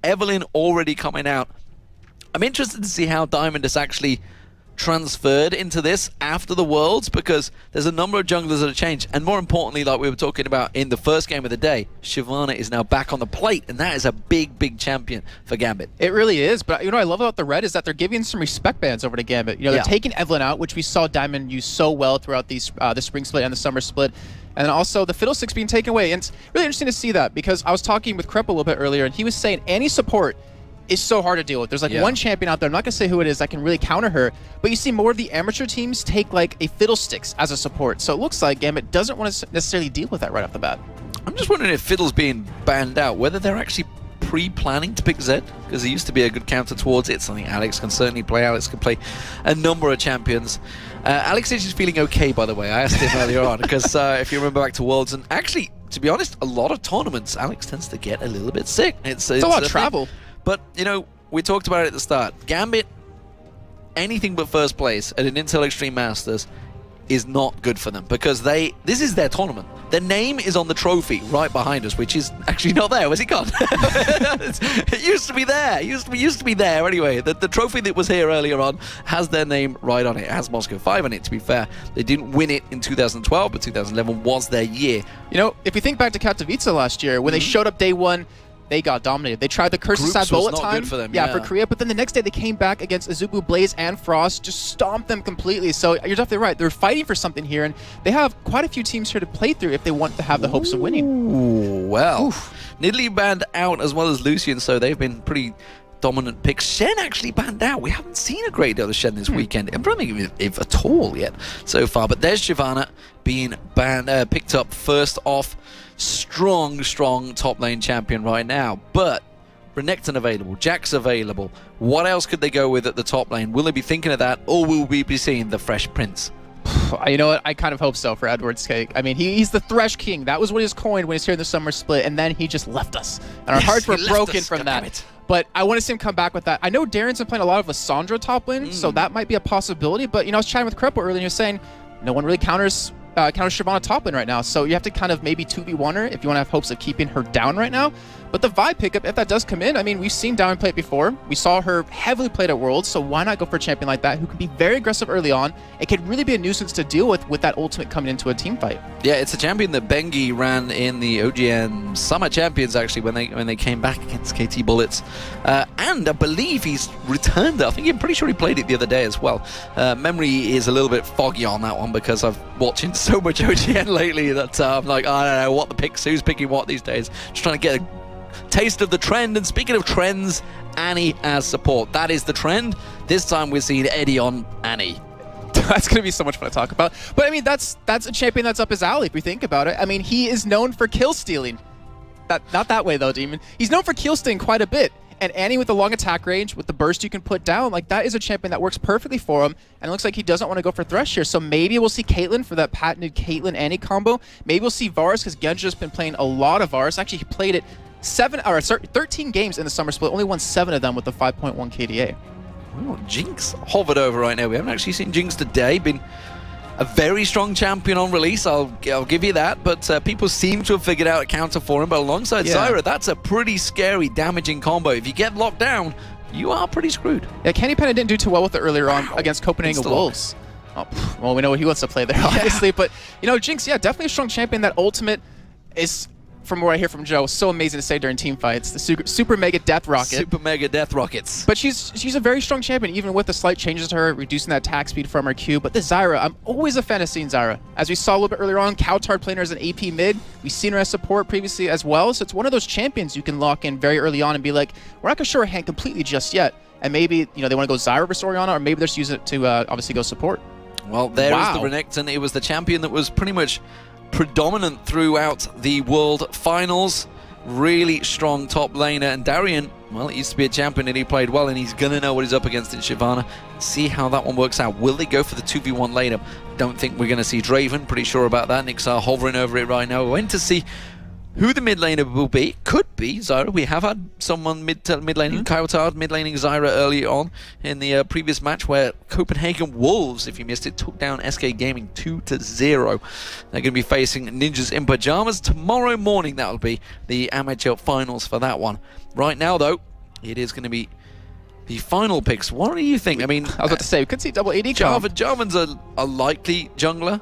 Evelyn already coming out. I'm interested to see how Diamond has actually transferred into this after the Worlds, because there's a number of junglers that have changed, and more importantly, like we were talking about in the first game of the day, Shyvana is now back on the plate, and that is a big champion for Gambit. It really is, but you know what I love about the Red is that they're giving some respect bans over to Gambit. You know, they're taking Evelyn out, which we saw Diamond use so well throughout these the spring split and the summer split, and then also the Fiddlesticks being taken away. And it's really interesting to see that, because I was talking with Krepp a little bit earlier, and he was saying any support is so hard to deal with. There's like one champion out there, I'm not gonna say who it is, that can really counter her, but you see more of the amateur teams take like a Fiddlesticks as a support, so it looks like Gambit doesn't want to necessarily deal with that right off the bat. I'm just wondering if Fiddle's being banned out, whether they're actually pre-planning to pick Zed, because he used to be a good counter towards it. Something Alex can certainly play. Alex can play a number of champions. Alex is just feeling okay, by the way. I asked him earlier on, because if you remember back to Worlds, and actually, to be honest, a lot of tournaments, Alex tends to get a little bit sick. It's a lot of travel. But, you know, we talked about it at the start. Gambit, anything but first place at an Intel Extreme Masters is not good for them, because this is their tournament. Their name is on the trophy right behind us, which is actually not there. Where's it gone? It used to be there. It used to be there anyway. The trophy that was here earlier on has their name right on it. It has Moscow 5 on it, to be fair. They didn't win it in 2012, but 2011 was their year. You know, if you think back to Katowice last year, when they showed up day one, they got dominated. They tried the Curse-Aside bullet time for them, for Korea, but then the next day they came back against Azubu, Blaze, and Frost, just stomped them completely. So you're definitely right. They're fighting for something here, and they have quite a few teams here to play through if they want to have the hopes of winning. Ooh, well, Nidalee banned out as well as Lucian, so they've been pretty dominant picks. Shen actually banned out. We haven't seen a great deal of Shen this weekend. I don't think if at all yet so far. But there's Shyvana being picked up first off. Strong top lane champion right now. But Renekton available, Jack's available. What else could they go with at the top lane? Will they be thinking of that, or will we be seeing the Fresh Prince? You know what? I kind of hope so for Edward's cake. I mean, he's the Thresh King. That was what he's coined when he's here in the summer split, and then he just left us. And our hearts were broken from that. But I want to see him come back with that. I know Darren's been playing a lot of Lissandra top lane, so that might be a possibility. But, you know, I was chatting with Krepp earlier, and he was saying no one really counters Shyvana top lane right now, so you have to kind of maybe 2v1 her if you want to have hopes of keeping her down right now. But the Vi pickup, if that does come in, I mean, we've seen Diamond play it before. We saw her heavily played at Worlds, so why not go for a champion like that who can be very aggressive early on? It could really be a nuisance to deal with that ultimate coming into a team fight. Yeah, it's a champion that Bengi ran in the OGN Summer Champions, actually, when they came back against KT Bullets. And I believe he's returned it. I'm pretty sure he played it the other day as well. Memory is a little bit foggy on that one, because I've watching so much OGN lately that I'm like, I don't know what the picks, who's picking what these days. Just trying to get a taste of the trend. And speaking of trends, Annie as support. That is the trend. This time we're seeing Eddie on Annie. That's going to be so much fun to talk about. But I mean, that's a champion that's up his alley if we think about it. I mean, he is known for kill stealing. Not that way though, Demon. He's known for kill stealing quite a bit. And Annie with the long attack range, with the burst you can put down, like that is a champion that works perfectly for him. And it looks like he doesn't want to go for Thresh here. So maybe we'll see Caitlyn for that patented Caitlyn-Annie combo. Maybe we'll see Varus, because Genja's been playing a lot of Varus. Actually, he played it 13 games in the summer split, only won 7 of them with the 5.1 KDA. Oh, Jinx hovered over right now. We haven't actually seen Jinx today. Been a very strong champion on release, I'll give you that, but people seem to have figured out a counter for him. But alongside Zyra, that's a pretty scary, damaging combo. If you get locked down, you are pretty screwed. Yeah, Kenny Penna didn't do too well with it earlier on against Copenhagen Wolves. Oh, well, we know what he wants to play there, obviously. But, you know, Jinx, definitely a strong champion. That ultimate is, from what I hear from Joe, so amazing to say during team fights. The super mega death rocket. Super mega death rockets. But she's a very strong champion, even with the slight changes to her, reducing that attack speed from her Q. But the Zyra, I'm always a fan of seeing Zyra. As we saw a little bit earlier on, Cowtard playing her as an AP mid. We've seen her as support previously as well. So it's one of those champions you can lock in very early on and be like, we're not going to show our hand completely just yet. And maybe, you know, they want to go Zyra versus Orianna, or maybe they're just using it to obviously go support. Well, there is the Renekton. It was the champion that was pretty much predominant throughout the World Finals. Really strong top laner, and Darian, well, it used to be a champion and he played well, and he's gonna know what he's up against in Shyvana. See how that one works out. Will they go for the 2v1 later? Don't think we're gonna see Draven, pretty sure about that. Nixar hovering over it right now. We're going to see Who the mid laner will be? Could be Zyra. We have had someone mid laning, Kyle mid laning Zyra early on in the previous match where Copenhagen Wolves, if you missed it, took down SK Gaming 2-0. They're going to be facing Ninjas in Pajamas tomorrow morning. That will be the amateur finals for that one. Right now, though, it is going to be the final picks. What do you think? I mean, I was about to say, we could see double AD comp. Jarvan's a likely jungler.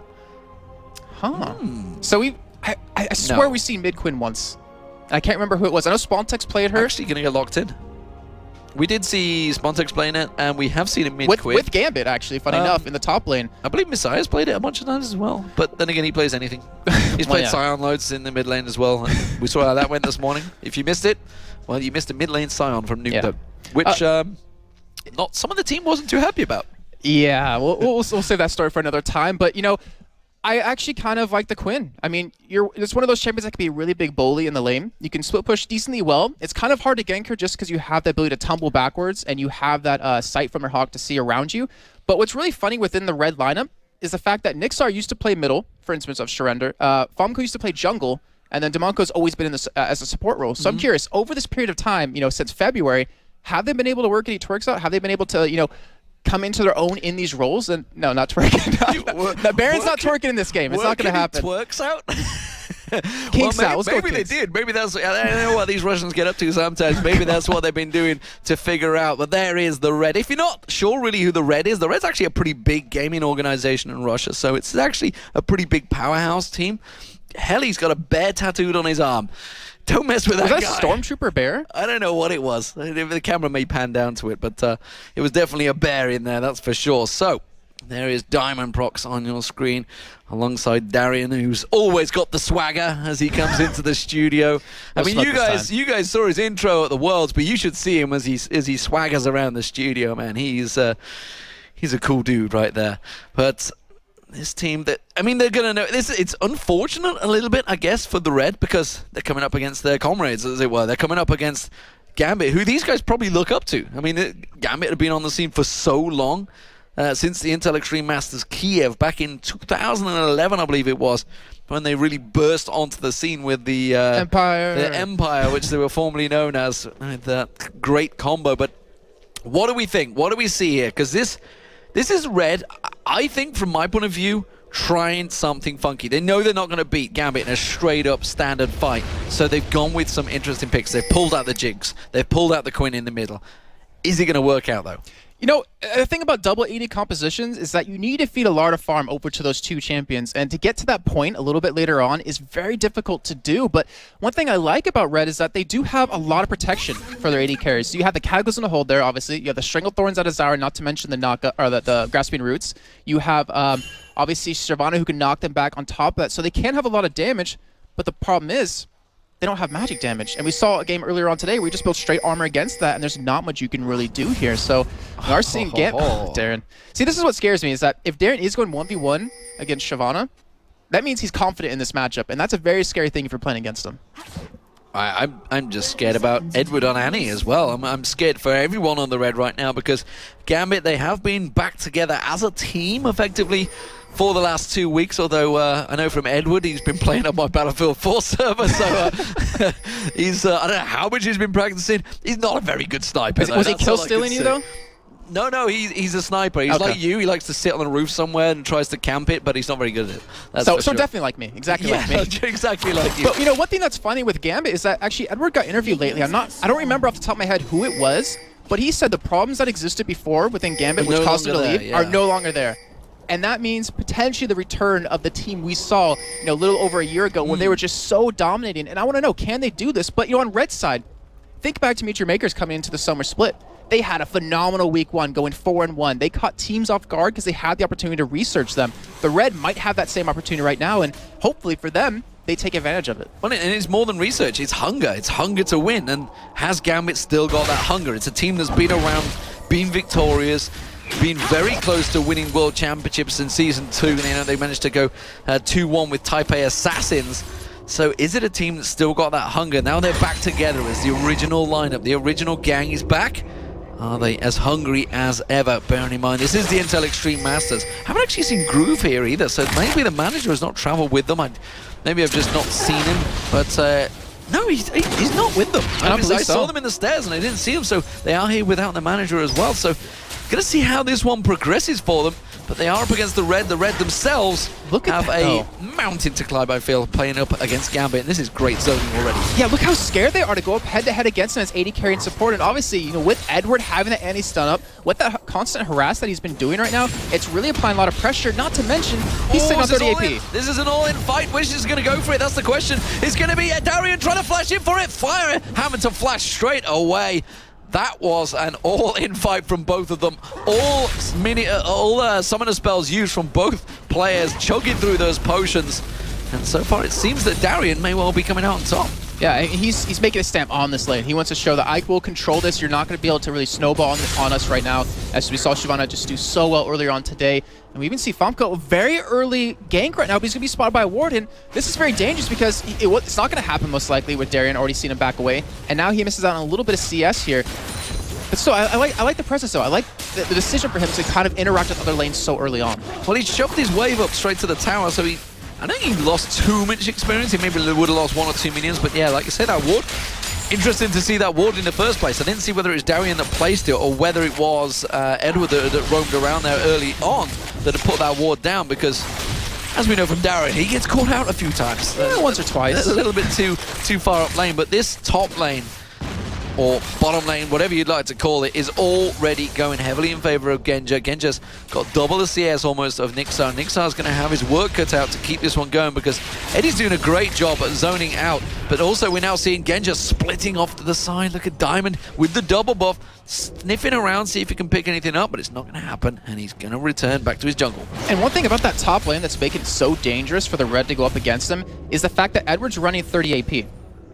Huh. So I swear we've seen Midquin once. I can't remember who it was. I know Spontex played her. Actually going to get locked in. We did see Spontex playing it, and we have seen it Midquin. With Gambit, actually, funny enough, in the top lane. I believe Messiah's played it a bunch of times as well. But then again, he plays anything. He's played Scion loads in the mid lane as well. And we saw how that went this morning. If you missed it, well, you missed a mid lane Scion from Nuke, which not some of the team wasn't too happy about. Yeah, we'll save that story for another time. But, you know, I actually kind of like the Quinn. I mean, it's one of those champions that can be a really big bully in the lane. You can split push decently well. It's kind of hard to gank her just because you have the ability to tumble backwards and you have that sight from your hawk to see around you. But what's really funny within the red lineup is the fact that Nixar used to play middle, for instance, of Surrender. Famco used to play jungle, and then Demonco's always been in this as a support role. So I'm curious, over this period of time, you know, since February, have they been able to work any twerks out? Have they been able to, you know, come into their own in these roles? And no, not twerking. No, Baron's not twerking in this game. It's not going to happen. Twerks out? Kinks out. Maybe they did. Maybe that's. I don't know what these Russians get up to sometimes. Maybe that's what they've been doing to figure out. But there is the Red. If you're not sure really who the Red is, the Red's actually a pretty big gaming organization in Russia. So it's actually a pretty big powerhouse team. Hell, he's got a bear tattooed on his arm. Don't mess with that guy. Was that Stormtrooper bear? I don't know what it was. The camera may pan down to it, but it was definitely a bear in there, that's for sure. So, there is Diamond Prox on your screen, alongside Darian, who's always got the swagger as he comes into the studio. I mean, you guys saw his intro at the Worlds, but you should see him as he swaggers around the studio, man. He's a cool dude right there. But this team, I mean, they're gonna know this. It's unfortunate a little bit, I guess, for the Red, because they're coming up against their comrades, as it were. They're coming up against Gambit, who these guys probably look up to. I mean, Gambit had been on the scene for so long, since the Intel Extreme Masters Kiev back in 2011, I believe it was, when they really burst onto the scene with the Empire, which they were formerly known as, that great combo. But what do we think? What do we see here? Because this is Red, I think, from my point of view, trying something funky. They know they're not going to beat Gambit in a straight-up standard fight, so they've gone with some interesting picks. They've pulled out the Jinx. They've pulled out the Quinn in the middle. Is it going to work out, though? You know, the thing about double AD compositions is that you need to feed a lot of farm over to those two champions, and to get to that point a little bit later on is very difficult to do. But one thing I like about Red is that they do have a lot of protection for their AD carries. So you have the Cataclysm to hold there, obviously. You have the Stranglethorns out of Zyra, not to mention the Grasping Roots. You have obviously Shyvana, who can knock them back on top of that. So they can have a lot of damage, but the problem is they don't have magic damage. And we saw a game earlier on today where we just built straight armor against that, and there's not much you can really do here. So we are seeing Darren. See, this is what scares me, is that if Darren is going 1v1 against Shyvana, that means he's confident in this matchup, and that's a very scary thing if you're playing against him. I'm just scared about Edward on Annie as well. I'm scared for everyone on the Red right now, because Gambit, they have been back together as a team, effectively, for the last 2 weeks, although I know from Edward, he's been playing on my Battlefield 4 server, so he's, I don't know how much he's been practicing. He's not a very good sniper. Was he kill stealing you, though? No, he's a sniper. He's like you. He likes to sit on the roof somewhere and tries to camp it, but he's not very good at it. That's so sure. Definitely like me. Exactly like me. Exactly like you. But you know, one thing that's funny with Gambit is that actually Edward got interviewed lately. I don't remember off the top of my head who it was, but he said the problems that existed before within Gambit, which caused him to leave, are no longer there. And that means potentially the return of the team we saw, you know, a little over a year ago, when they were just so dominating. And I want to know, can they do this? But you know, on Red's side, think back to Meet Your Makers coming into the summer split. They had a phenomenal week one, going 4-1. They caught teams off guard because they had the opportunity to research them. The Red might have that same opportunity right now, and hopefully for them, they take advantage of it. Well, and it's more than research. It's hunger. It's hunger to win. And has Gambit still got that hunger? It's a team that's been around, been victorious, been very close to winning World Championships in Season 2. And, you know, they managed to go 2-1 with Taipei Assassins. So is it a team that's still got that hunger? Now they're back together as the original lineup. The original gang is back. Are they as hungry as ever? Bearing in mind, this is the Intel Extreme Masters. Haven't actually seen Groove here either, so maybe the manager has not traveled with them. Maybe I've just not seen him, but no, he's not with them. I saw them in the stairs and I didn't see them, so they are here without the manager as well. So gonna see how this one progresses for them. But they are up against the Red. The Red themselves have a mountain to climb, I feel, playing up against Gambit. And this is great zoning already. Yeah, look how scared they are to go up head-to-head against him as AD carry and support. And obviously, you know, with Edward having the anti-stun up, with that constant harass that he's been doing right now, it's really applying a lot of pressure. Not to mention, he's sitting on 30 AP. This is an all-in fight. Wish is going to go for it. That's the question. It's going to be Darian trying to flash in for it. Fire it. Having to flash straight away. That was an all-in fight from both of them. All summoner spells used from both players, chugging through those potions. And so far, it seems that Darian may well be coming out on top. Yeah, he's making a stamp on this lane. He wants to show that I will control this. You're not going to be able to really snowball on us right now, as we saw Shyvana just do so well earlier on today. And we even see Famco a very early gank right now, but he's going to be spotted by a Warden. This is very dangerous because it's not going to happen most likely with Darian already seen him back away. And now he misses out on a little bit of CS here. But still, I like the presence though. I like the decision for him to kind of interact with other lanes so early on. Well, he shoved his wave up straight to the tower, so I don't think he lost too much experience. He maybe would have lost 1 or 2 minions, but yeah, like you said, that ward. Interesting to see that ward in the first place. I didn't see whether it was Darian that placed it or whether it was Edward that roamed around there early on that had put that ward down, because as we know from Darian, he gets caught out a few times. Yeah, once or twice. A little bit too far up lane, but this top lane, or bottom lane, whatever you'd like to call it, is already going heavily in favor of Genja. Genja's got double the CS almost of Nixar. Nixar's going to have his work cut out to keep this one going, because Eddie's doing a great job at zoning out, but also we're now seeing Genja splitting off to the side. Look at Diamond with the double buff, sniffing around, see if he can pick anything up, but it's not going to happen, and he's going to return back to his jungle. And one thing about that top lane that's making it so dangerous for the Red to go up against him is the fact that Edward's running 30 AP.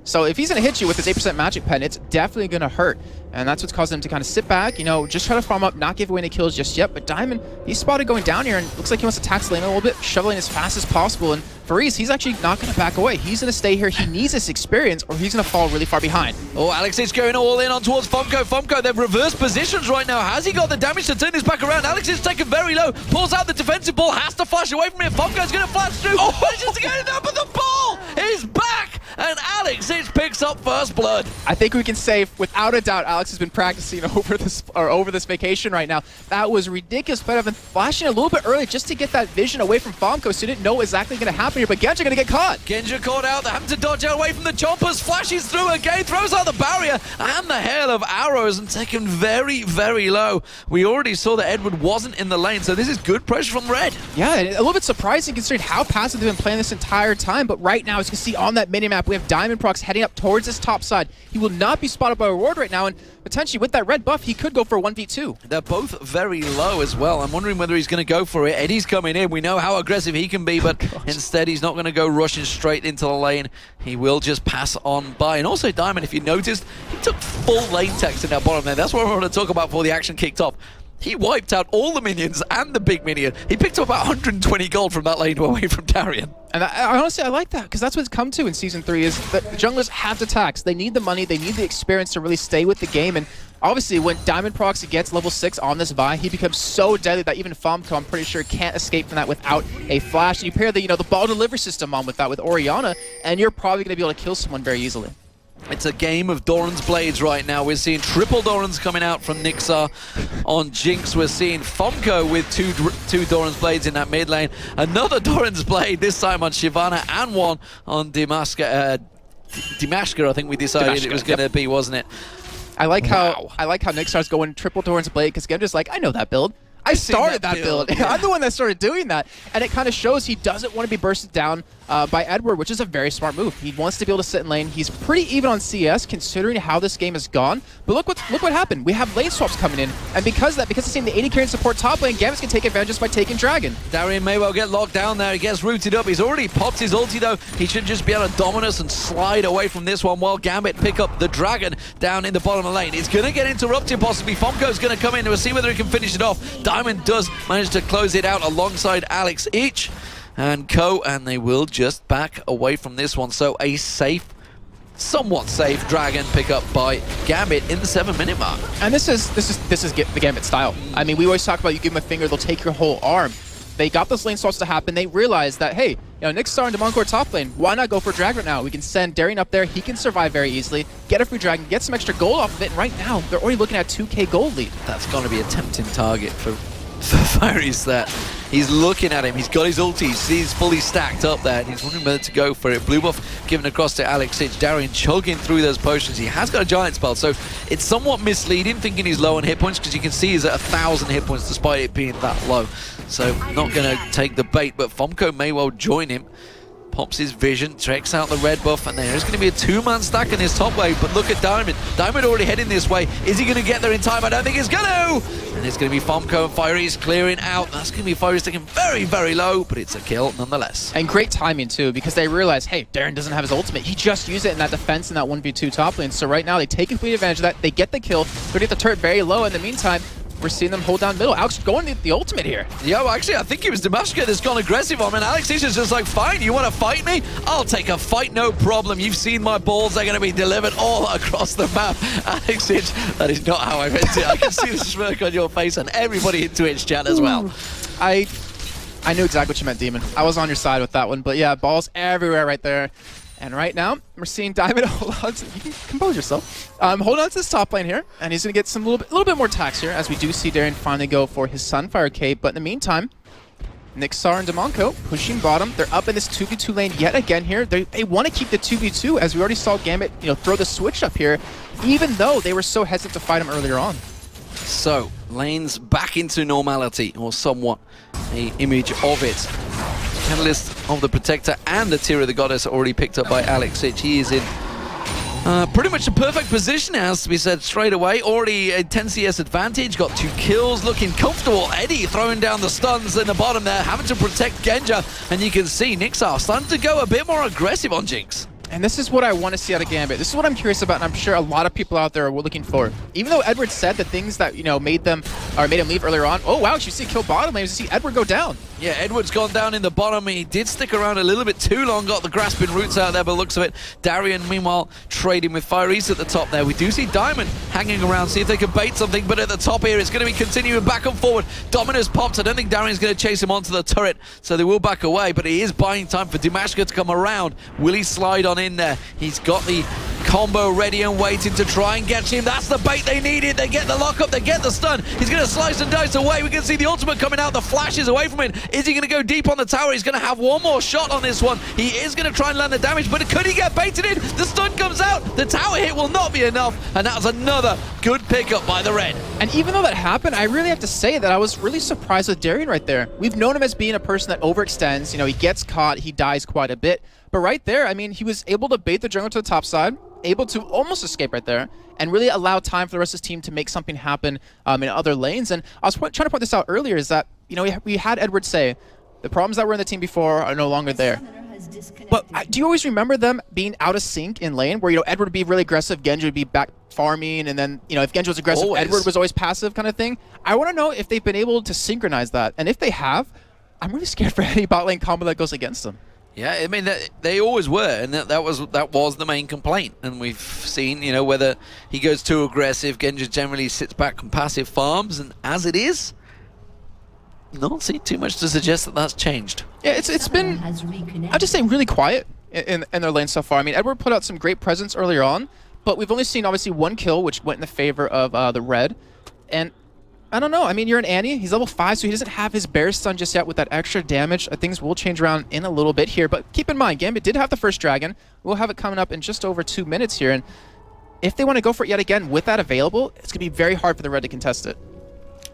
So if he's going to hit you with his 8% magic pen, it's definitely going to hurt. And that's what's causing him to kind of sit back, you know, just try to farm up, not give away any kills just yet. But Diamond, he's spotted going down here, and looks like he wants to tax lane a little bit, shoveling as fast as possible. And Faris, he's actually not going to back away. He's going to stay here. He needs this experience, or he's going to fall really far behind. Oh, Alex is going all in on towards Famco. Famco, they've reversed positions right now. Has he got the damage to turn this back around? Alex is taken very low, pulls out the defensive ball, has to flash away from it. Famco's going to flash through. Oh, manages to get it up, but the ball is back, and Alex picks up first blood. I think we can say, without a doubt, Alex has been practicing over this vacation right now. That was ridiculous, but I've been flashing a little bit early just to get that vision away from Famco, so he didn't know what exactly going to happen here. But Genja going to get caught. Genja caught out. They're having to dodge out away from the choppers. Flashes through again, throws out the barrier and the hail of arrows, and taken very, very low. We already saw that Edward wasn't in the lane, so this is good pressure from Red. Yeah, a little bit surprising considering how passive they've been playing this entire time. But right now, as you can see on that minimap, we have Diamond Prox heading up towards this top side. He will not be spotted by a ward right now, and potentially with that red buff, he could go for a 1v2. They're both very low as well. I'm wondering whether he's going to go for it. Eddie's coming in. We know how aggressive he can be, but instead he's not going to go rushing straight into the lane. He will just pass on by. And also Diamond, if you noticed, he took full lane text in that bottom lane. That's what I want to talk about before the action kicked off. He wiped out all the minions and the big minion. He picked up about 120 gold from that lane away from Darian. And I honestly, I like that, because that's what it's come to in Season 3, is that the junglers have to tax. They need the money, they need the experience to really stay with the game. And obviously, when Diamond Proxy gets level 6 on this buy, he becomes so deadly that even Famco, I'm pretty sure, can't escape from that without a flash. And you pair the, the ball delivery system on with that with Orianna, and you're probably going to be able to kill someone very easily. It's a game of Doran's Blades right now. We're seeing triple Doran's coming out from Nixar on Jinx. We're seeing Famco with two Doran's Blades in that mid lane. Another Doran's Blade, this time on Shyvana, and one on Dimashka, I think we decided it was going to be, wasn't it? I like how Nixar's going triple Doran's Blade, because Genja's like, I know that build. I started that build. Yeah. I'm the one that started doing that. And it kind of shows he doesn't want to be bursted down by Edward, which is a very smart move. He wants to be able to sit in lane. He's pretty even on CS considering how this game has gone. But look what happened. We have lane swaps coming in. And because of that, because he's seeing the AD carry and support top lane, Gambit can take advantage just by taking Dragon. Darian may well get locked down there. He gets rooted up. He's already popped his ulti though. He should just be able to dominus and slide away from this one while Gambit pick up the Dragon down in the bottom of the lane. It's going to get interrupted possibly. Famco's going to come in to see whether he can finish it off. Diamond does manage to close it out alongside Alex each and Co, and they will just back away from this one. So a safe, somewhat safe Dragon pickup by Gambit in the 7-minute mark. And this is the Gambit style. I mean, we always talk about you give them a finger, they'll take your whole arm. They got those lane swaps to happen. They realized that, hey, Nixar and Demoncore top lane, why not go for Drag right now? We can send Darian up there, he can survive very easily, get a free Dragon, get some extra gold off of it, and right now, they're already looking at 2k gold lead. That's going to be a tempting target for Fiery's that. He's looking at him, he's got his ultis, he's fully stacked up there, and he's wondering whether to go for it. Blue buff given across to Alex Sitch, Darian chugging through those potions. He has got a giant spell, so it's somewhat misleading thinking he's low on hit points, because you can see he's at 1,000 hit points despite it being that low. So not going to take the bait, but Fomco may well join him. Pops his vision, checks out the red buff, and there's going to be a 2-man stack in this top wave. But look at Diamond. Diamond already heading this way. Is he going to get there in time? I don't think he's going to. And it's going to be Fomco and Fiery's clearing out. That's going to be Fiery's taking very, very low, but it's a kill nonetheless. And great timing too, because they realize, hey, Darren doesn't have his ultimate. He just used it in that defense in that 1v2 top lane. So right now they take complete advantage of that. They get the kill. They get the turret very low. In the meantime, we're seeing them hold down middle. Alex going the ultimate here. Yeah, well, actually, I think it was Damashka that's gone aggressive on him. And Alex is just like, fine, you want to fight me? I'll take a fight, no problem. You've seen my balls. They're going to be delivered all across the map. Alex Itch, that is not how I meant it. I can see the smirk on your face and everybody in Twitch chat as well. I knew exactly what you meant, Demon. I was on your side with that one. But yeah, balls everywhere right there. And right now, we're seeing Diamond hold on to, you can compose yourself. Hold on to this top lane here, and he's going to get some little bit more tax here, as we do see Darren finally go for his Sunfire cape. But in the meantime, Nixar and Demonco pushing bottom. They're up in this 2v2 lane yet again here. They want to keep the 2v2, as we already saw Gambit throw the switch up here, even though they were so hesitant to fight him earlier on. So, lanes back into normality, or somewhat an image of it. Catalyst of the Protector and the Tear of the Goddess already picked up by Alex Sitch. He is in pretty much a perfect position, it has to be said straight away. Already a 10 CS advantage, got 2 kills, looking comfortable. Eddie throwing down the stuns in the bottom there, having to protect Genja. And you can see Nixar starting to go a bit more aggressive on Jinx. And this is what I want to see out of Gambit. This is what I'm curious about, and I'm sure a lot of people out there are looking for. Even though Edward said the things that made him leave earlier on. Oh wow, you see kill bottom lane, you see Edward go down. Yeah, Edward's gone down in the bottom. He did stick around a little bit too long, got the grasping roots out there, but looks of it. Darian, meanwhile, trading with Fieries at the top there. We do see Diamond hanging around, see if they can bait something, but at the top here, it's going to be continuing back and forward. Dominus popped. I don't think Darian's going to chase him onto the turret, so they will back away, but he is buying time for Dimashka to come around. Will he slide on in there? He's got the combo ready and waiting to try and get him. That's the bait they needed. They get the lockup, they get the stun. He's going to slice and dice away. We can see the ultimate coming out. The flash is away from him. Is he going to go deep on the tower? He's going to have one more shot on this one. He is going to try and land the damage, but could he get baited in? The stun comes out. The tower hit will not be enough, and that was another good pickup by the red. And even though that happened, I really have to say that I was really surprised with Darian right there. We've known him as being a person that overextends. He gets caught, he dies quite a bit. But right there, I mean, he was able to bait the jungle to the top side, able to almost escape right there, and really allow time for the rest of his team to make something happen in other lanes. And I was trying to point this out earlier, is that, we had Edward say, the problems that were in the team before are no longer there. But do you always remember them being out of sync in lane, where, Edward would be really aggressive, Genji would be back farming, and then, if Genji was aggressive, Edward was always passive kind of thing? I want to know if they've been able to synchronize that. And if they have, I'm really scared for any bot lane combo that goes against them. Yeah, I mean, they always were, and that was the main complaint. And we've seen, whether he goes too aggressive, Genji generally sits back and passive farms, and as it is, not seeing too much to suggest that that's changed. Yeah, it's been, I'll just say, really quiet in their lane so far. I mean, Edward put out some great presence earlier on, but we've only seen, obviously, 1 kill, which went in the favor of the red. And I don't know. I mean, you're an Annie. He's level 5, so he doesn't have his bear stun just yet with that extra damage. Things will change around in a little bit here, but keep in mind, Gambit did have the first dragon. We'll have it coming up in just over 2 minutes here, and if they want to go for it yet again with that available, it's going to be very hard for the red to contest it.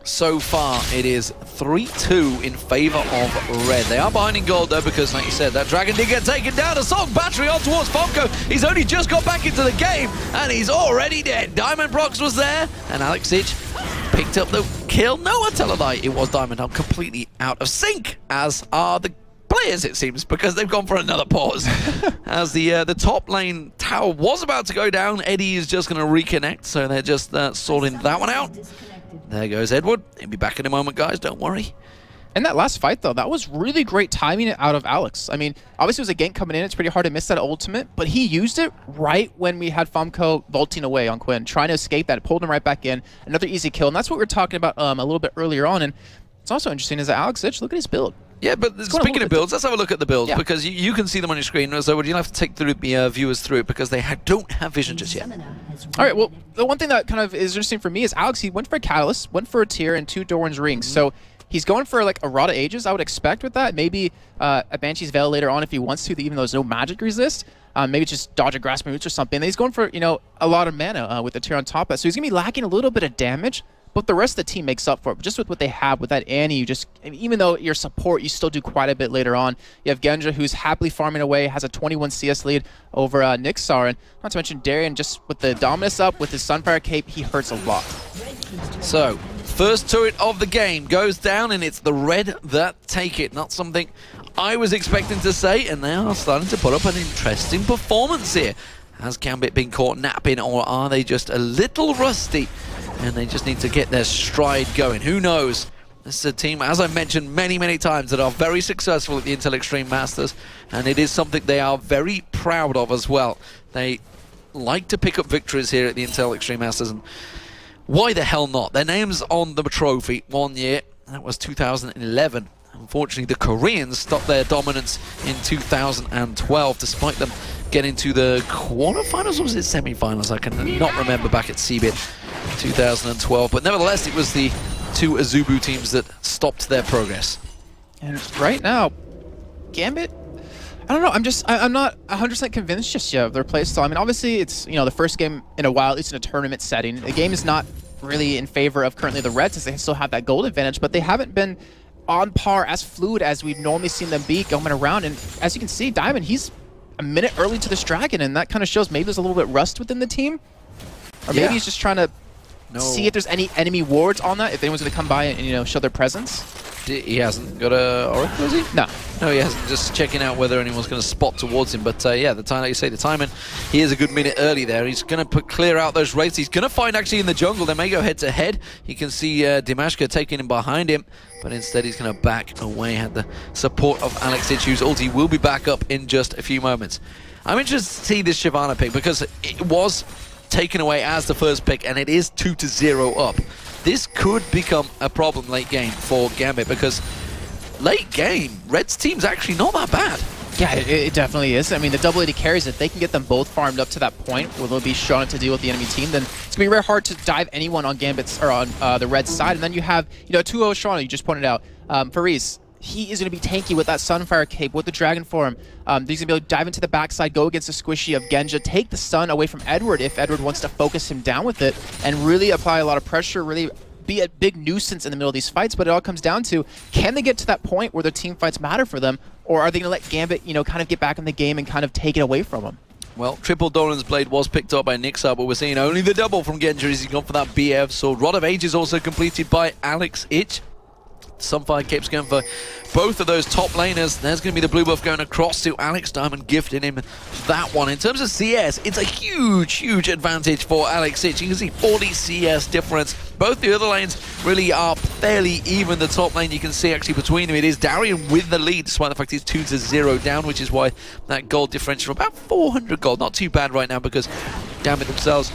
So far, it is 3-2 in favor of red. They are behind in gold, though, because, like you said, that dragon did get taken down. Assault battery on towards Fomco. He's only just got back into the game, and he's already dead. Diamond Prox was there, and Alex Sitch picked up the kill. No, I tell a lie. It was Diamond. I'm completely out of sync, as are the players, it seems, because they've gone for another pause. As the top lane tower was about to go down, Eddie is just going to reconnect, so they're just sorting that one out. There goes Edward. He'll be back in a moment, guys. Don't worry. And that last fight, though, that was really great timing out of Alex. I mean, obviously it was a gank coming in. It's pretty hard to miss that ultimate, but he used it right when we had Fomco vaulting away on Quinn, trying to escape that. It pulled him right back in. Another easy kill, and that's what we were talking about a little bit earlier on. And it's also interesting is that Alex Sitch, look at his build. Yeah, but speaking of builds, let's have a look at the builds, because you can see them on your screen, so you'll have to take through the viewers through it, because they don't have vision just yet. All right, well, the one thing that kind of is interesting for me is Alex, he went for a Catalyst, went for a Tier, and 2 Doran's Rings. So he's going for like a Rod of Ages, I would expect with that. Maybe a Banshee's Veil later on if he wants to, even though there's no magic resist. Maybe just dodge a Grasping Roots or something. And he's going for, a lot of mana with the Tier on top of that. So he's going to be lacking a little bit of damage, but the rest of the team makes up for it. But just with what they have with that Annie, even though your support, you still do quite a bit later on. You have Genja, who's happily farming away, has a 21 CS lead over Nixar. And not to mention Darien, just with the Dominus up, with his Sunfire Cape, he hurts a lot. So, first turret of the game goes down, and it's the red that take it. Not something I was expecting to say, and they are starting to put up an interesting performance here. Has Gambit been caught napping, or are they just a little rusty? And they just need to get their stride going. Who knows? This is a team, as I've mentioned many, many times, that are very successful at the Intel Extreme Masters, and it is something they are very proud of as well. They like to pick up victories here at the Intel Extreme Masters, and why the hell not? Their name's on the trophy 1 year. That was 2011. Unfortunately, the Koreans stopped their dominance in 2012, despite them getting to the quarterfinals, or was it semi-finals? I can not remember back at CBIT 2012. But nevertheless, it was the 2 Azubu teams that stopped their progress. And right now, Gambit, I don't know. I'm not 100% convinced just yet of their playstyle. I mean, obviously, it's the first game in a while, at least in a tournament setting. The game is not really in favor of currently the Reds, as they still have that gold advantage, but they haven't been on par, as fluid as we've normally seen them be going around. And as you can see, Diamond, he's a minute early to this Dragon, and that kind of shows maybe there's a little bit rust within the team, or maybe he's just trying to see if there's any enemy wards on that, if anyone's going to come by and show their presence. He hasn't got a Oracle, has he? No, he hasn't. Just checking out whether anyone's going to spot towards him. But yeah, the time, like you say, the timing, he is a good minute early there. He's going to clear out those raids. He's going to find actually in the jungle. They may go head to head. You can see Dimashka taking him behind him, but instead he's going to back away. Had the support of Alex Ich, whose ulti will be back up in just a few moments. I'm interested to see this Shyvana pick, because it was taken away as the first pick, and it is 2-0 up. This could become a problem late game for Gambit, because late game, Red's team's actually not that bad. Yeah, it definitely is. I mean, the double AD carries, if they can get them both farmed up to that point where they'll be strong to deal with the enemy team, then it's going to be very hard to dive anyone on Gambit's or on the Red side. And then you have, 2-0 Shyvana, you just pointed out. Faris, he is going to be tanky with that Sunfire Cape, with the Dragon Form. He's going to be able to dive into the backside, go against the squishy of Genja, take the stun away from Edward if Edward wants to focus him down with it, and really apply a lot of pressure, really be a big nuisance in the middle of these fights. But it all comes down to, can they get to that point where their team fights matter for them, or are they going to let Gambit, kind of get back in the game and kind of take it away from them? Well, triple Doran's Blade was picked up by Nixar, but we're seeing only the double from Genja as he's gone for that BF sword. Rod of Ages also completed by Alex Ich. Sunfire Cape's going for both of those top laners. There's going to be the blue buff going across to Alex, Diamond gifting him that one. In terms of CS, it's a huge, huge advantage for Alex Ich. You can see 40 CS difference. Both the other lanes really are fairly even. The top lane, you can see actually between them, it is Darien with the lead, despite the fact he's 2-0 down, which is why that gold differential, about 400 gold. Not too bad right now, because Gambit themselves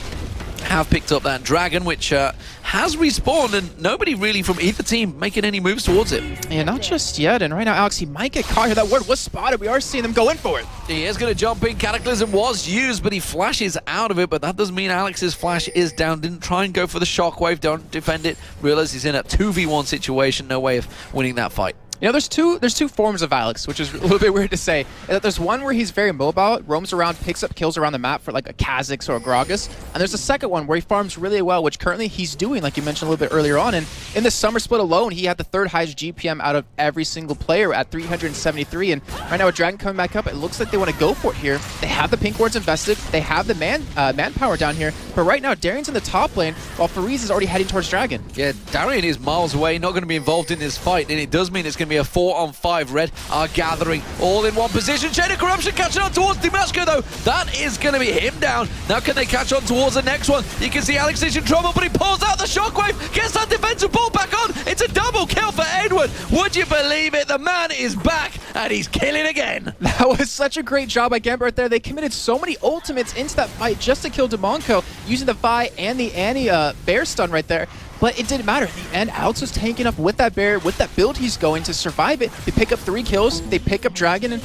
have picked up that Dragon, which has respawned, and nobody really from either team making any moves towards it. Yeah, not just yet. And right now, Alex, he might get caught here. That word was spotted. We are seeing them go in for it. He is going to jump in. Cataclysm was used, but he flashes out of it. But that doesn't mean Alex's flash is down. Didn't try and go for the shockwave. Don't defend it. Realize he's in a 2v1 situation. No way of winning that fight. There's two forms of Alex, which is a little bit weird to say. There's one where he's very mobile, roams around, picks up kills around the map for like a Kha'Zix or a Gragas. And there's a second one where he farms really well, which currently he's doing, like you mentioned a little bit earlier on. And in the summer split alone, he had the 3rd highest GPM out of every single player at 373. And right now with Dragon coming back up, it looks like they want to go for it here. They have the pink wards invested. They have the manpower down here. But right now, Darien's in the top lane, while Faris is already heading towards Dragon. Yeah, Darien is miles away, not going to be involved in this fight. And it does mean it's going to be a 4-on-5. Red are gathering all in one position. Chain of Corruption catching on towards Dimashka, though. That is going to be him down. Now can they catch on towards the next one? You can see Alex is in trouble, but he pulls out the shockwave, gets that defensive ball back on. It's a double kill for Edward. Would you believe it? The man is back, and he's killing again. That was such a great job by Gambit right there. They committed so many ultimates into that fight just to kill Demonko, using the Vi and the Annie bear stun right there. But it didn't matter. In the end, Alex was tanking up with that barrier, with that build he's going to survive it. They pick up 3 kills, they pick up Dragon, and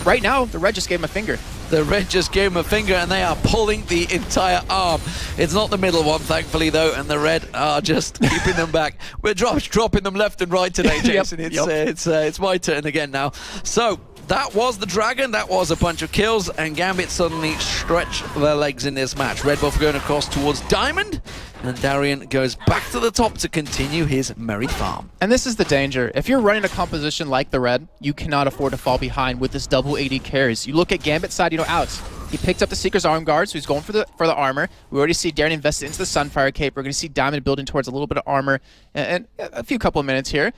right now, the Red just gave him a finger. The Red just gave him a finger, and they are pulling the entire arm. It's not the middle one, thankfully, though, and the Red are just keeping them back. We're dropping them left and right today, Jason. It's my turn again now. So that was the Dragon. That was a bunch of kills, and Gambit suddenly stretch their legs in this match. Red Buff going across towards Diamond, and Darian goes back to the top to continue his merry farm. And this is the danger. If you're running a composition like the Red, you cannot afford to fall behind with this double AD carries. You look at Gambit's side, you know, Alex, he picked up the Seeker's arm guard, so he's going for the armor. We already see Darian invested into the Sunfire Cape. We're going to see Diamond building towards a little bit of armor and a couple of minutes here.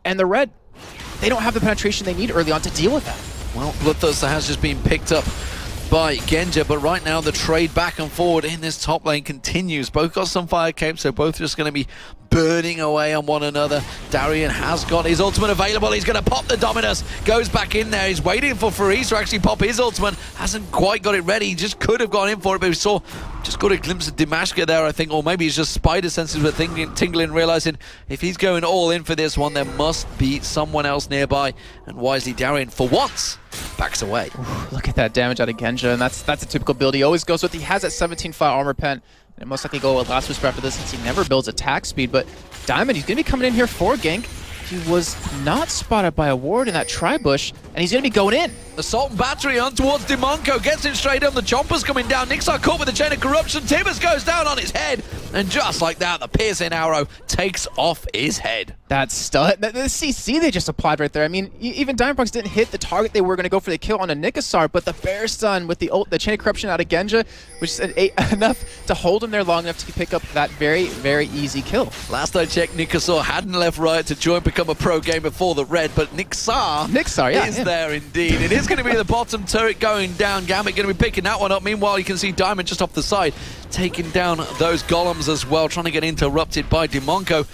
And the Red, they don't have the penetration they need early on to deal with that. Well, Bloodthirster has just been picked up by Genja, but right now the trade back and forward in this top lane continues. Both got some fire capes, so both just going to be burning away on one another. Darian has got his ultimate available. He's going to pop the Dominus. Goes back in there. He's waiting for Faris to actually pop his ultimate. Hasn't quite got it ready. He just could have gone in for it, but we saw just got a glimpse of Dimashka there, I think, or maybe he's just spider senses were tingling, realizing if he's going all in for this one, there must be someone else nearby. And wisely, Darian, for once, backs away. Ooh, look at that damage out of Genja, and that's a typical build he always goes with. He has that 17 fire armor pen, and most likely go with Last Whisper after this since he never builds attack speed. But Diamond, he's going to be coming in here for gank. He was not spotted by a ward in that tri-bush, and he's going to be going in. Assault and battery on towards Dimonco, gets him straight on. The chomper's coming down. Nixar caught with the chain of corruption. Tibbers goes down on his head, and just like that, the piercing arrow takes off his head. That stud, the CC they just applied right there. I mean, even Diamondprox didn't hit the target they were going to go for the kill on a Nikasar, but the bear stun with the chain of corruption out of Genja, which is enough to hold him there long enough to pick up that very, very easy kill. Last I checked, Nikasar hadn't left Riot to join, become a pro gamer for the Red, but Nixar is there indeed. It is going to be the bottom turret going down. Gambit going to be picking that one up. Meanwhile, you can see Diamond just off the side, taking down those golems as well, trying to get interrupted by Dimonco.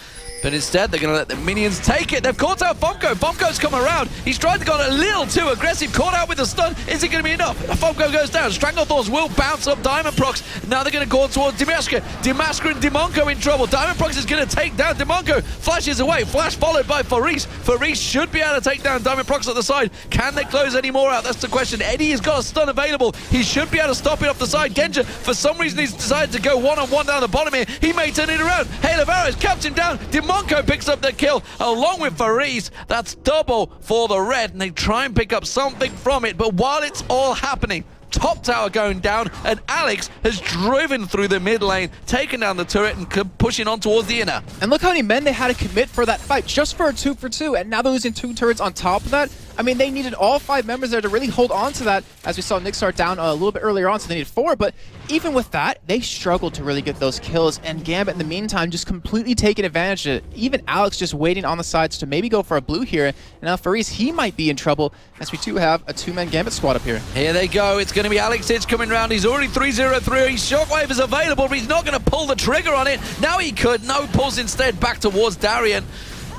But instead, they're going to let the minions take it. They've caught out Fomko. Fomko's come around. He's tried to go a little too aggressive. Caught out with the stun. Is it going to be enough? Fomko goes down. Stranglethorns will bounce up Diamondprox. Now they're going to go towards Dimashka. Dimashka and Dimonco in trouble. Diamondprox is going to take down Dimonco. Flashes away. Flash followed by Faris. Faris should be able to take down Diamondprox at the side. Can they close any more out? That's the question. Eddie has got a stun available. He should be able to stop it off the side. Genja, for some reason, he's decided to go one-on-one down the bottom here. He may turn it around. Hail of Arrows caps him down. Dimonco picks up the kill along with Faris. That's double for the Red, and they try and pick up something from it. But while it's all happening, top tower going down, and Alex has driven through the mid lane, taken down the turret and pushing on towards the inner. And look how many men they had to commit for that fight, just for a 2-for-2, and now they're losing 2 turrets on top of that. I mean, they needed all 5 members there to really hold on to that, as we saw Nixar down a little bit earlier on, so they needed 4, but even with that, they struggled to really get those kills, and Gambit in the meantime just completely taking advantage of it. Even Alex just waiting on the sides to maybe go for a blue here, and now Faris, he might be in trouble, as we do have a 2-man Gambit squad up here. Here they go. It's going to be Alex Hitch coming round. He's already 3-0-3. His shockwave is available, but he's not going to pull the trigger on it. Now he could. No, pulls instead back towards Darian.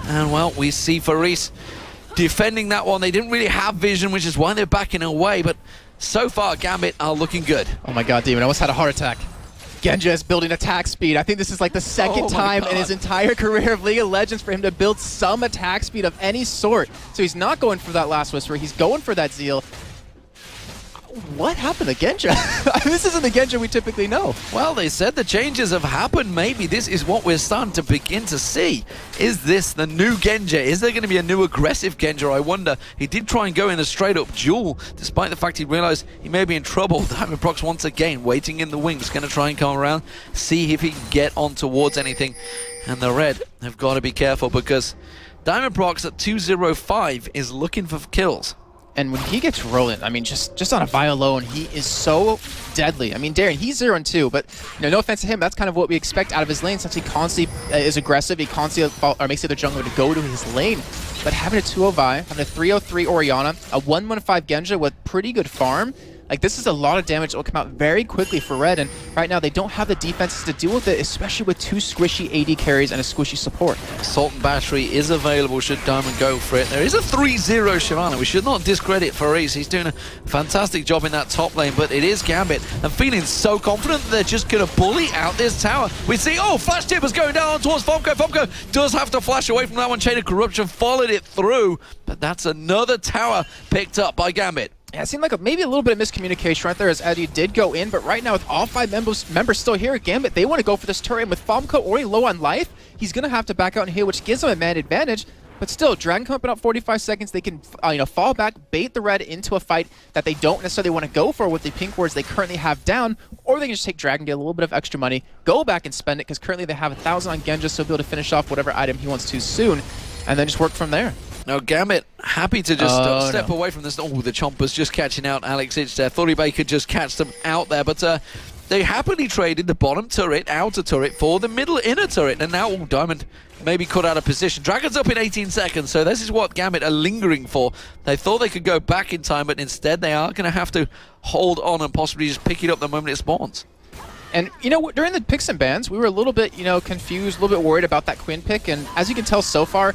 And, well, we see Faris defending that one. They didn't really have vision, which is why they're backing away, but so far Gambit are looking good. Oh my god, Demon, I almost had a heart attack. Genja is building attack speed. I think this is like the second time in his entire career of League of Legends for him to build some attack speed of any sort. So he's not going for that Last Whisper, he's going for that Zeal. What happened to Genja? This isn't the Genja we typically know. Well, they said the changes have happened. Maybe this is what we're starting to begin to see. Is this the new Genja? Is there going to be a new aggressive Genja? I wonder. He did try and go in a straight-up duel, despite the fact he realized he may be in trouble. Diamondprox once again waiting in the wings, going to try and come around, see if he can get on towards anything. And the Red have got to be careful, because Diamondprox at 205 is looking for kills. And when he gets rolling, I mean, just on a Vi alone, he is so deadly. I mean, Darren, he's 0-2, but no offense to him, that's kind of what we expect out of his lane, since he constantly is aggressive, he constantly makes the other jungler to go to his lane. But having a 2-0 Vi, having a 3-0-3 Orianna, a 1-1-5 Genja with pretty good farm, Like, this is a lot of damage that will come out very quickly for Red, and right now they don't have the defenses to deal with it, especially with 2 squishy AD carries and a squishy support. Assault and Battery is available should Diamond go for it. There is a 3-0 Shyvana. We should not discredit Faris. He's doing a fantastic job in that top lane, but it is Gambit. I'm feeling so confident that they're just going to bully out this tower. We see, oh, Flash Tippers going down towards Fomko. Fomko does have to flash away from that one. Chain of Corruption followed it through, but that's another tower picked up by Gambit. Yeah, it seemed like maybe a little bit of miscommunication right there as Eddie did go in, but right now with all 5 members still here at Gambit, they want to go for this turret, and with Fomko already low on life, he's going to have to back out and heal, which gives him a man advantage. But still, Dragon coming up 45 seconds, they can fall back, bait the Red into a fight that they don't necessarily want to go for with the pink wards they currently have down, or they can just take Dragon, get a little bit of extra money, go back and spend it, because currently they have 1,000 on Genja, so he'll be able to finish off whatever item he wants to soon, and then just work from there. Now, Gambit happy to just step away from this. Oh, the Chompers just catching out Alex Ich there. Thought he could just catch them out there, but they happily traded the bottom turret, outer turret, for the middle inner turret, and now Diamond maybe caught out of position. Dragon's up in 18 seconds, so this is what Gambit are lingering for. They thought they could go back in time, but instead they are going to have to hold on and possibly just pick it up the moment it spawns. And, during the picks and bans, we were a little bit, confused, a little bit worried about that Quinn pick, and as you can tell so far,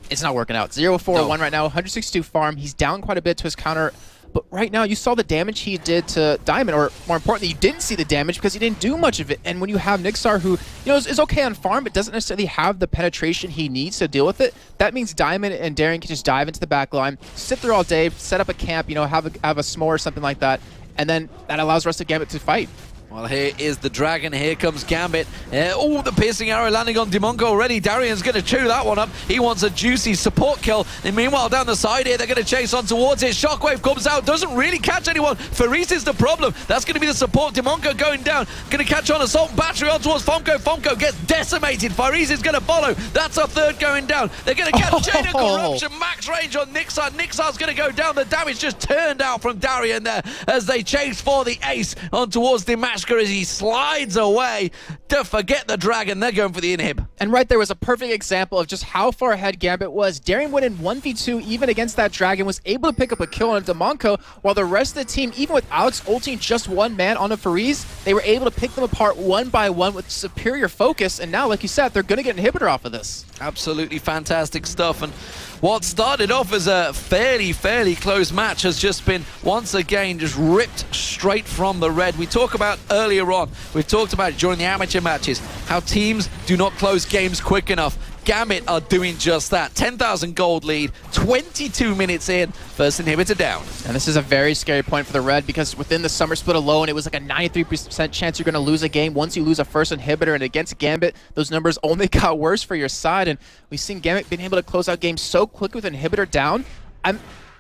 it's not working out. 0-4-1 right now, 162 farm. He's down quite a bit to his counter. But right now, you saw the damage he did to Diamond, or more importantly, you didn't see the damage because he didn't do much of it. And when you have Nixar, who is okay on farm, but doesn't necessarily have the penetration he needs to deal with it, that means Diamond and Darien can just dive into the back line, sit there all day, set up a camp, have a s'more or something like that, and then that allows the rest of Gambit to fight. Well, here is the Dragon. Here comes Gambit. Oh, the piercing arrow landing on Dimonko already. Darian's going to chew that one up. He wants a juicy support kill. And meanwhile, down the side here, they're going to chase on towards it. Shockwave comes out, doesn't really catch anyone. Faris is the problem. That's going to be the support. Dimonko going down. Going to catch on Assault Battery on towards Fomko. Fomko gets decimated. Faris is going to follow. That's a third going down. They're going to catch Chain of Corruption. Max range on Nixar. Nixar's going to go down. The damage just turned out from Darian there as they chase for the ace on towards Dimashka as he slides away. To forget the Dragon, they're going for the inhib. And right there was a perfect example of just how far ahead Gambit was. Darien went in 1v2 even against that Dragon, was able to pick up a kill on Dimonko, while the rest of the team, even with Alex ulting just one man on a Faris, they were able to pick them apart one by one with superior focus, and now, like you said, they're going to get an inhibitor off of this. Absolutely fantastic stuff, and what started off as a fairly close match has just been, once again, just ripped straight from the Red. We talk about earlier on, we've talked about it during the amateur matches, how teams do not close games quick enough. Gambit are doing just that. 10,000 gold lead, 22 minutes in, first inhibitor down. And this is a very scary point for the Red, because within the summer split alone, it was like a 93% chance you're going to lose a game once you lose a first inhibitor, and against Gambit, those numbers only got worse for your side, and we've seen Gambit being able to close out games so quickly with inhibitor down.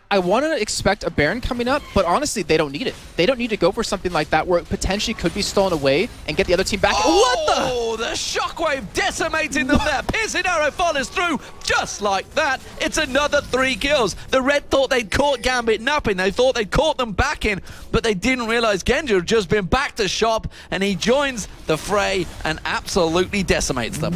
I want to expect a Baron coming up, but honestly, they don't need it. They don't need to go for something like that where it potentially could be stolen away and get the other team back. Oh, the Shockwave decimating them there. Piercing arrow follows through just like that. It's another 3 kills. The Red thought they'd caught Gambit napping. They thought they'd caught them back in, but they didn't realize Genja had just been back to shop, and he joins the fray and absolutely decimates them.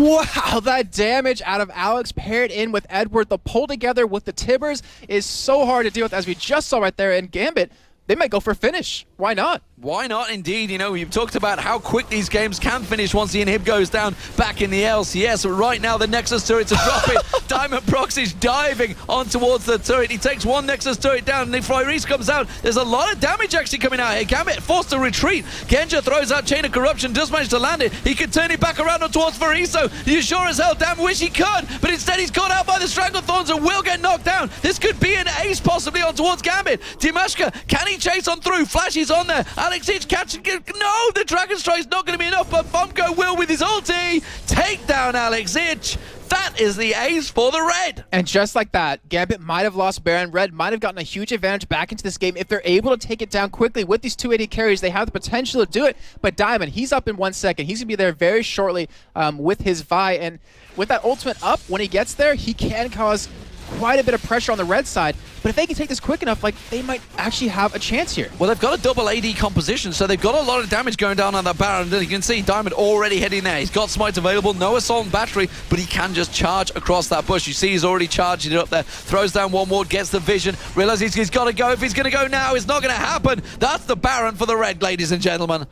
Wow, that damage out of Alex paired in with Edward. The pull together with the Tibbers is so hard to deal with, as we just saw right there. And Gambit, they might go for a finish. Why not? Why not, indeed? You've talked about how quick these games can finish once the inhib goes down back in the LCS. But right now, the Nexus turrets are dropping. Diamond Proxy's diving on towards the turret. He takes one Nexus turret down, and if Faris comes out, there's a lot of damage actually coming out here. Gambit forced to retreat. Genja throws out Chain of Corruption, does manage to land it. He could turn it back around on towards Fariso. You sure as hell damn wish he could, but instead he's caught out by the Stranglethorns and will get knocked down. This could be an ace possibly on towards Gambit. Dimashka, can he chase on through? Flash is on there. Alex Ich catching. No, the Dragon Strike's not going to be enough, but Fomko will with his ulti take down Alex Ich. That is the ace for the Red. And just like that, Gambit might have lost Baron. Red might have gotten a huge advantage back into this game if they're able to take it down quickly. With these 280 carries, they have the potential to do it. But Diamond, he's up in 1 second. He's going to be there very shortly with his Vi. And with that ultimate up, when he gets there, he can cause quite a bit of pressure on the red side. But if they can take this quick enough, like, they might actually have a chance here. Well, they've got a double AD composition, so they've got a lot of damage going down on that Baron. You can see Diamond already heading there. He's got Smite available, no Assault and Battery, but he can just charge across that bush. You see he's already charging it up there. Throws down one ward, gets the vision, realizes he's got to go. If he's going to go now, it's not going to happen. That's the Baron for the red, ladies and gentlemen.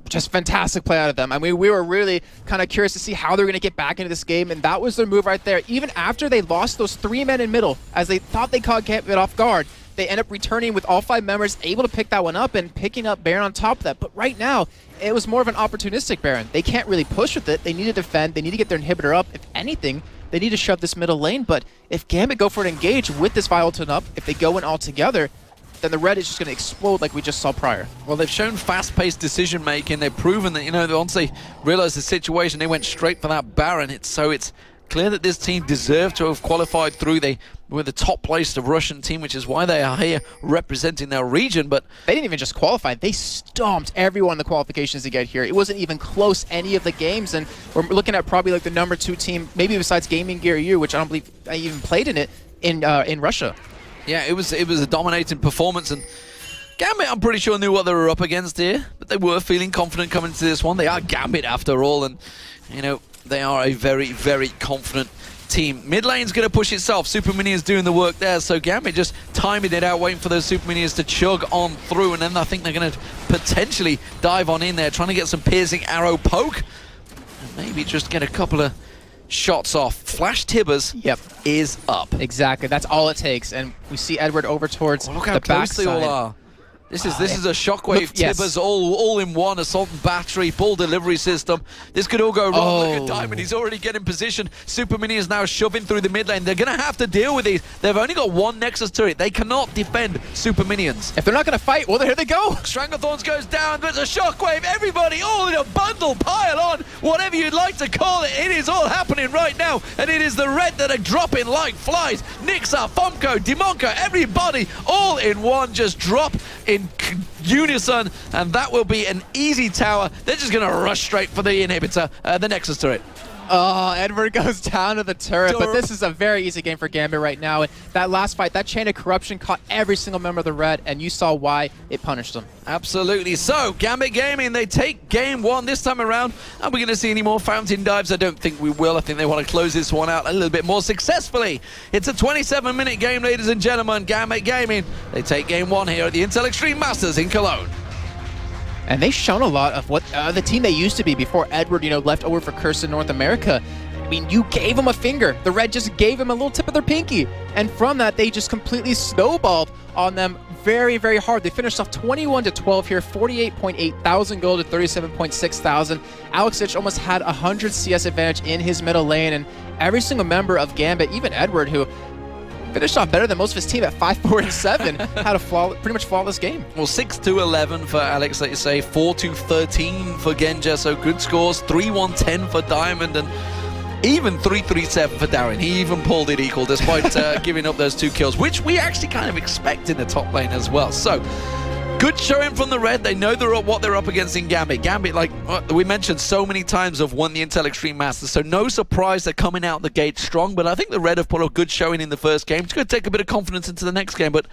Just fantastic play out of them. I mean, we were really kind of curious to see how they're going to get back into this game, and that was their move right there. Even after they lost those 3 men in middle, as they thought they caught Gambit off guard, they end up returning with all 5 members, able to pick that one up and picking up Baron on top of that. But right now, it was more of an opportunistic Baron. They can't really push with it. They need to defend. They need to get their inhibitor up. If anything, they need to shove this middle lane. But if Gambit go for an engage with this Violeton up, if they go in all together, then the red is just going to explode like we just saw prior. Well, they've shown fast-paced decision-making. They've proven that, you know, once they realized the situation, they went straight for that Baron. So it's clear that this team deserved to have qualified through. They were the top-placed Russian team, which is why they are here representing their region. But they didn't even just qualify. They stomped everyone in the qualifications to get here. It wasn't even close any of the games. And we're looking at probably like the #2 team, maybe besides Gaming Gear U, which I don't believe I even played in it, in Russia. Yeah, it was a dominating performance, and Gambit, I'm pretty sure, knew what they were up against here, but they were feeling confident coming into this one. They are Gambit after all, and, you know, they are a very, very confident team. Mid lane's going to push itself. Super Minions doing the work there, so Gambit just timing it out, waiting for those Super Minions to chug on through, and then I think they're going to potentially dive on in there, trying to get some piercing arrow poke, and maybe just get a couple of shots off. Flash Tibbers is up. Exactly. That's all it takes. And we see Edward over towards look how the close backside. they all are. This is a Shockwave Yes. Tibbers all in one. Assault and Battery, full delivery system. This could all go wrong. Look at Diamond. He's already getting position. Super Mini is now shoving through the mid lane. They're going to have to deal with these. They've only got one Nexus turret. They cannot defend Super Minions. If they're not going to fight, well, here they go. Stranglethorns goes down. There's a Shockwave. Everybody all in a bundle. Pile on. Whatever you'd like to call it. It is all happening right now. And it is the red that are dropping like flies. Nixa, Fomko, Demonko, everybody all in one. Just drop in unison, and that will be an easy tower. They're just going to rush straight for the inhibitor, the Nexus turret. Oh, Edward goes down to the turret, but this is a very easy game for Gambit right now. And that last fight, that chain of corruption caught every single member of the red, and you saw why it punished them. Absolutely. So, Gambit Gaming, they take game 1 this time around. Are we going to see any more fountain dives? I don't think we will. I think they want to close this one out a little bit more successfully. It's a 27-minute game, ladies and gentlemen. Gambit Gaming, they take game 1 here at the Intel Extreme Masters in Cologne. And they've shown a lot of what the team they used to be before Edward, you know, left over for Curse in North America. I mean, you gave him a finger. The red just gave him a little tip of their pinky. And from that, they just completely snowballed on them very, very hard. They finished off 21-12 here, 48.8 thousand gold to 37.6 thousand. Alex Ditch almost had 100 CS advantage in his middle lane, and every single member of Gambit, even Edward, who finished off better than most of his team at 5-4-7, had a pretty much flawless game. Well, 6-11 for Alex, like you say, 4-13 for Genja, so good scores, 3-1-10 for Diamond, and even 3-3-7 for Darren. He even pulled it equal despite giving up those 2 kills, which we actually kind of expect in the top lane as well. So, good showing from the red. They know what they're up against in Gambit. Gambit, like we mentioned so many times, have won the Intel Extreme Masters, so no surprise they're coming out the gate strong, but I think the red have put a good showing in the first game. It's going to take a bit of confidence into the next game, but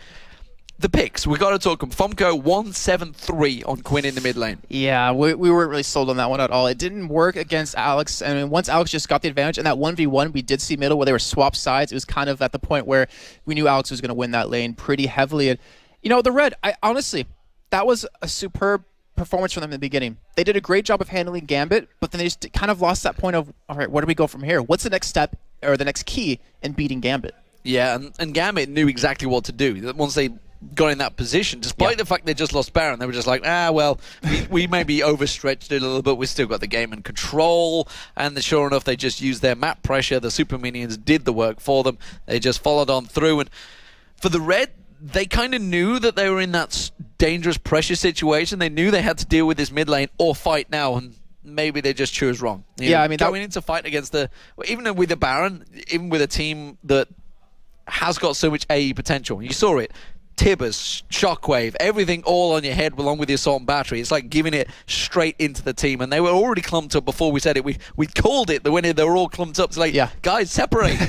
the picks, we got to talk them. Fomko 1-7-3 on Quinn in the mid lane. Yeah, we weren't really sold on that one at all. It didn't work against Alex. I mean, once Alex just got the advantage in that 1v1, we did see middle where they were swapped sides. It was kind of at the point where we knew Alex was going to win that lane pretty heavily. And, you know, the red, honestly, that was a superb performance from them in the beginning. They did a great job of handling Gambit, but then they just kind of lost that point of, all right, where do we go from here? What's the next step or the next key in beating Gambit? Yeah, and Gambit knew exactly what to do. Once they got in that position, despite the fact they just lost Baron, they were just like, well, we maybe overstretched it a little bit, we still got the game in control, and sure enough, they just used their map pressure. The Super Minions did the work for them. They just followed on through, and for the red, they kind of knew that they were in that dangerous pressure situation. They knew they had to deal with this mid lane or fight now, and maybe they just chose wrong. I mean, going into fight against even with the Baron, even with a team that has got so much AE potential, you saw it. Tibbers, Shockwave, everything all on your head along with the assault and battery. It's like giving it straight into the team. And they were already clumped up before we said it. We called it the winner. They were all clumped up. It's like, guys, separate.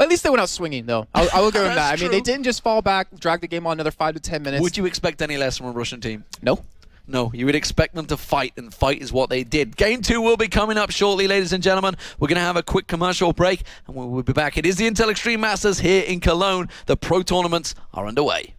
At least they went out swinging, though. I will give them that. That's I mean, they didn't just fall back, drag the game on another 5 to 10 minutes. Would you expect any less from a Russian team? No. No, you would expect them to fight, and fight is what they did. Game 2 will be coming up shortly, ladies and gentlemen. We're going to have a quick commercial break, and we'll be back. It is the Intel Extreme Masters here in Cologne. The pro tournaments are underway.